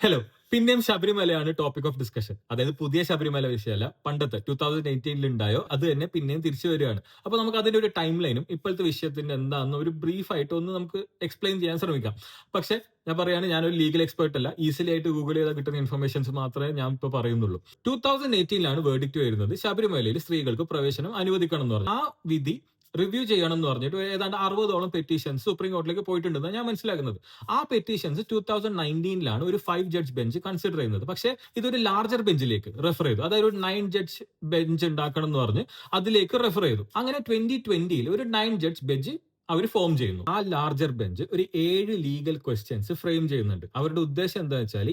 Hello. പിന്നെയും ശബരിമലയാണ് topic of discussion. അതായത് പുതിയ ശബരിമല വിഷയമല്ല, പണ്ടത്തെ 2018 ഉണ്ടായോ അത് തന്നെ പിന്നെയും തിരിച്ചു വരികയാണ്. അപ്പൊ നമുക്ക് അതിന്റെ ഒരു ടൈം ലൈനും ഇപ്പോഴത്തെ വിഷയത്തിന്റെ എന്താണെന്ന് ഒരു ബ്രീഫ് ആയിട്ട് ഒന്ന് നമുക്ക് എക്സ്പ്ലെയിൻ ചെയ്യാൻ ശ്രമിക്കാം. പക്ഷെ ഞാൻ പറയാണ്, ഞാനൊരു ലീഗൽ എക്സ്പേർട്ട് അല്ല. ഈസിലി ആയിട്ട് ഗൂഗിൾ ചെയ്താൽ കിട്ടുന്ന ഇൻഫർമേഷൻസ് മാത്രമേ ഞാൻ ഇപ്പോൾ പറയുന്നുള്ളൂ. 2018 വേർഡിക്റ്റ് വരുന്നത് ശബരിമലയിൽ സ്ത്രീകൾക്ക് പ്രവേശനം അനുവദിക്കണം എന്ന് പറഞ്ഞു. ആ വിധി റിവ്യൂ ചെയ്യണം എന്ന് പറഞ്ഞിട്ട് ഏതാണ്ട് 60ഓളം പെറ്റീഷൻസ് സുപ്രീം കോടതിയിലേക്ക് പോയിട്ടുണ്ടെന്ന് ഞാൻ മനസ്സിലാക്കുന്നത്. ആ പെറ്റീഷൻസ് 2019 ഒരു 5 ജഡ്ജ് ബെഞ്ച് കൺസിഡർ ചെയ്യുന്നത്. പക്ഷേ ഇതൊരു ലാർജർ ബെഞ്ചിലേക്ക് റെഫർ ചെയ്തു. അതായത് ഒരു 9 ജഡ്ജ് ബെഞ്ച് ഉണ്ടാക്കണം എന്ന് പറഞ്ഞ് അതിലേക്ക് റെഫർ ചെയ്തു. അങ്ങനെ 2020 ഒരു 9 ജഡ്ജ് ബെഞ്ച് അവർ ഫോം ചെയ്യുന്നു. ആ ലാർജർ ബെഞ്ച് ഒരു 7 ലീഗൽ ക്വസ്റ്റ്യൻസ് ഫ്രെയിം ചെയ്യുന്നുണ്ട്. അവരുടെ ഉദ്ദേശം എന്താ വെച്ചാൽ,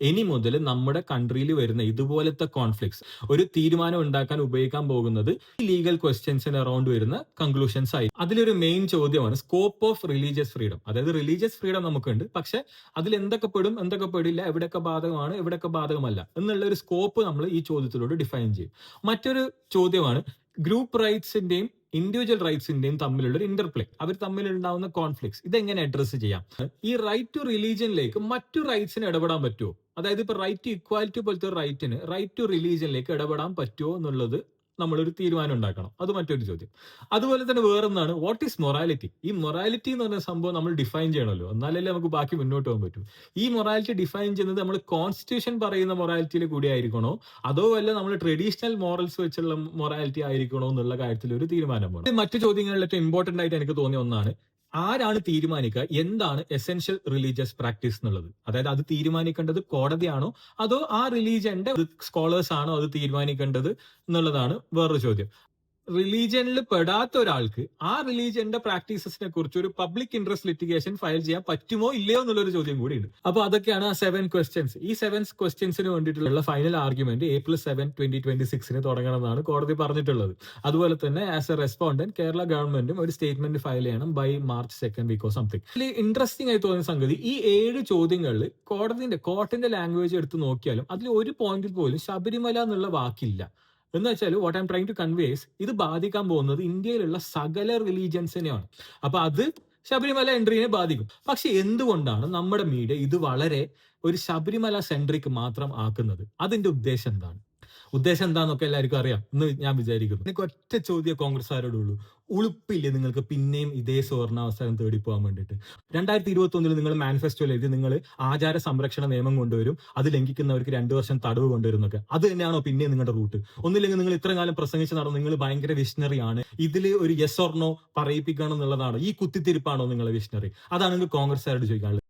ഇനി മുതൽ നമ്മുടെ കൺട്രിയിൽ വരുന്ന ഇതുപോലത്തെ കോൺഫ്ലിക്ട്സ് ഒരു തീരുമാനം ഉണ്ടാക്കാൻ ഉപയോഗിക്കാൻ പോകുന്നത് ലീഗൽ ക്വസ്റ്റ്യൻസിന് അറൌണ്ട് വരുന്ന കൺക്ലൂഷൻസ് ആയി. അതിലൊരു മെയിൻ ചോദ്യമാണ് സ്കോപ്പ് ഓഫ് റിലീജിയസ് ഫ്രീഡം. അതായത് റിലീജിയസ് ഫ്രീഡം നമുക്കുണ്ട്, പക്ഷെ അതിൽ എന്തൊക്കെ പെടും, എന്തൊക്കെ പെടില്ല, എവിടെയൊക്കെ ബാധകമാണ്, എവിടെയൊക്കെ ബാധകമല്ല എന്നുള്ള ഒരു സ്കോപ്പ് നമ്മൾ ഈ ചോദ്യത്തിലൂടെ ഡിഫൈൻ ചെയ്യും. മറ്റൊരു ചോദ്യമാണ് ഗ്രൂപ്പ് റൈറ്റ്സിന്റെയും ഇൻഡിവിജ്വൽ റൈറ്റ്സിന്റെയും തമ്മിലുള്ള ഒരു ഇന്റർപ്ലേ, അവർ തമ്മിൽ ഉണ്ടാവുന്ന കോൺഫ്ലിക്ട്സ് ഇതെങ്ങനെ അഡ്രസ് ചെയ്യാം. ഈ റൈറ്റ് ടു റിലീജിയനിലേക്ക് മറ്റു റൈറ്റ്സിന് ഇടപെടാൻ പറ്റുമോ? അതായത് ഇപ്പൊ റൈറ്റ് ടു ഇക്വാലിറ്റി പോലത്തെ റൈറ്റിന് റൈറ്റ് ടു റിലീജിയനിലേക്ക് ഇടപെടാൻ പറ്റുമോ എന്നുള്ളത് നമ്മളൊരു തീരുമാനം ഉണ്ടാക്കണം. അത് മറ്റൊരു ചോദ്യം. അതുപോലെ തന്നെ വേറൊന്നാണ് വാട്ട് ഈസ് മൊറാലിറ്റി. ഈ മൊറാലിറ്റി എന്ന് പറഞ്ഞ സംഭവം നമ്മൾ ഡിഫൈൻ ചെയ്യണമല്ലോ, എന്നാലല്ലേ നമുക്ക് ബാക്കി മുന്നോട്ട് പോകാൻ പറ്റും. ഈ മൊറാലിറ്റി ഡിഫൈൻ ചെയ്യുന്നത് നമ്മൾ കോൺസ്റ്റിറ്റ്യൂഷൻ പറയുന്ന മൊറാലിറ്റിയിൽ കൂടി ആയിരിക്കണോ, അതോ വല്ല നമ്മൾ ട്രഡീഷണൽ മോറൽസ് വെച്ചുള്ള മൊറാലിറ്റി ആയിരിക്കണോ എന്നുള്ള കാര്യത്തിൽ ഒരു തീരുമാനം വേണം. മറ്റു ചോദ്യങ്ങളിൽ ഏറ്റവും ഇമ്പോർട്ടന്റ് ആയിട്ട് എനിക്ക് തോന്നിയ ഒന്നാണ്, ആരാണ് തീരുമാനിക്കുക എന്താണ് എസെൻഷ്യൽ റിലീജിയസ് പ്രാക്ടീസ് എന്നുള്ളത്. അതായത് അത് തീരുമാനിക്കേണ്ടത് കോടതിയാണോ, അതോ ആ റിലീജിയന്റെ സ്കോളേഴ്സ് ആണോ അത് തീരുമാനിക്കേണ്ടത് എന്നുള്ളതാണ് വേറൊരു ചോദ്യം. റിലീജിയനിൽ പെടാത്ത ഒരാൾക്ക് ആ റിലീജിയന്റെ പ്രാക്ടീസസിനെ കുറിച്ച് ഒരു പബ്ലിക് ഇൻട്രസ്റ്റ് ലിറ്റിഗേഷൻ ഫയൽ ചെയ്യാൻ പറ്റുമോ ഇല്ലയോ എന്നുള്ളൊരു ചോദ്യം കൂടിയുണ്ട്. അപ്പൊ അതൊക്കെയാണ് ആ 7 ക്വസ്റ്റ്യൻസ്. ഈ 7 ക്വസ്റ്റ്യൻസിന് വേണ്ടിയിട്ടുള്ള ഫൈനൽ ആർഗ്യുമെന്റ് April 7, 2026 തുടങ്ങണമെന്നാണ് കോടതി പറഞ്ഞിട്ടുള്ളത്. അതുപോലെ തന്നെ ആസ് എ റെസ്പോണ്ടന്റ് കേരള ഗവൺമെന്റും ഒരു സ്റ്റേറ്റ്മെന്റ് ഫയൽ ചെയ്യണം ബൈ March 2 വീക്കോ സംതിങ്. ഇതിൽ ഇൻട്രസ്റ്റിംഗ് ആയി തോന്നിയ സംഗതി, ഈ 7 ചോദ്യങ്ങളിൽ കോർട്ടിന്റെ ലാംഗ്വേജ് എടുത്ത് നോക്കിയാലും അതിൽ ഒരു പോയിന്റിൽ പോലും ശബരിമല എന്നുള്ള വാക്കില്ല. എന്ന് വെച്ചാൽ what I'm trying to converse, ഇത് ബാധിക്കാൻ പോകുന്നത് ഇന്ത്യയിലുള്ള സകല റിലീജിയൻസിനെയാണ്. അപ്പൊ അത് ശബരിമല എൻട്രീനെ ബാധിക്കും. പക്ഷെ എന്തുകൊണ്ടാണ് നമ്മുടെ മീഡിയ ഇത് വളരെ ഒരു ശബരിമല സെൻട്രിക് മാത്രം ആക്കുന്നത്? അതിന്റെ ഉദ്ദേശം എന്താണ്? ഉദ്ദേശം എന്താണെന്നൊക്കെ എല്ലാവർക്കും അറിയാം എന്ന് ഞാൻ വിചാരിക്കുന്നു. എനിക്ക് ഒറ്റ ചോദ്യം കോൺഗ്രസ്സുകാരോടുള്ളൂ, ഉളുപ്പില്ലേ നിങ്ങൾക്ക് പിന്നെയും ഇതേ സുവർണാവസരം തേടി പോകാൻ വേണ്ടിയിട്ട്? 2021 നിങ്ങൾ മാനിഫെസ്റ്റോയിൽ എഴുതി നിങ്ങൾ ആചാര സംരക്ഷണ നിയമം കൊണ്ടുവരും, അത് ലംഘിക്കുന്നവർക്ക് 2 വർഷം തടവ് കൊണ്ടുവരുന്നൊക്കെ. അത് തന്നെയാണോ പിന്നെയും നിങ്ങളുടെ റൂട്ട്? ഒന്നില്ലെങ്കിൽ നിങ്ങൾ ഇത്ര കാലം പ്രസംഗിച്ച് നടന്നു, നിങ്ങൾ ഭയങ്കര വിഷണറി ആണ്, ഇതിൽ ഒരു യെസ് ഓർ നോ പറയിപ്പിക്കണം എന്നുള്ളതാണോ, ഈ കുത്തിത്തിരിപ്പാണോ നിങ്ങളെ വിഷണറി? അതാണ് നിങ്ങൾക്ക് കോൺഗ്രസ്സുകാരോട് ചോദിക്കാനുള്ളത്.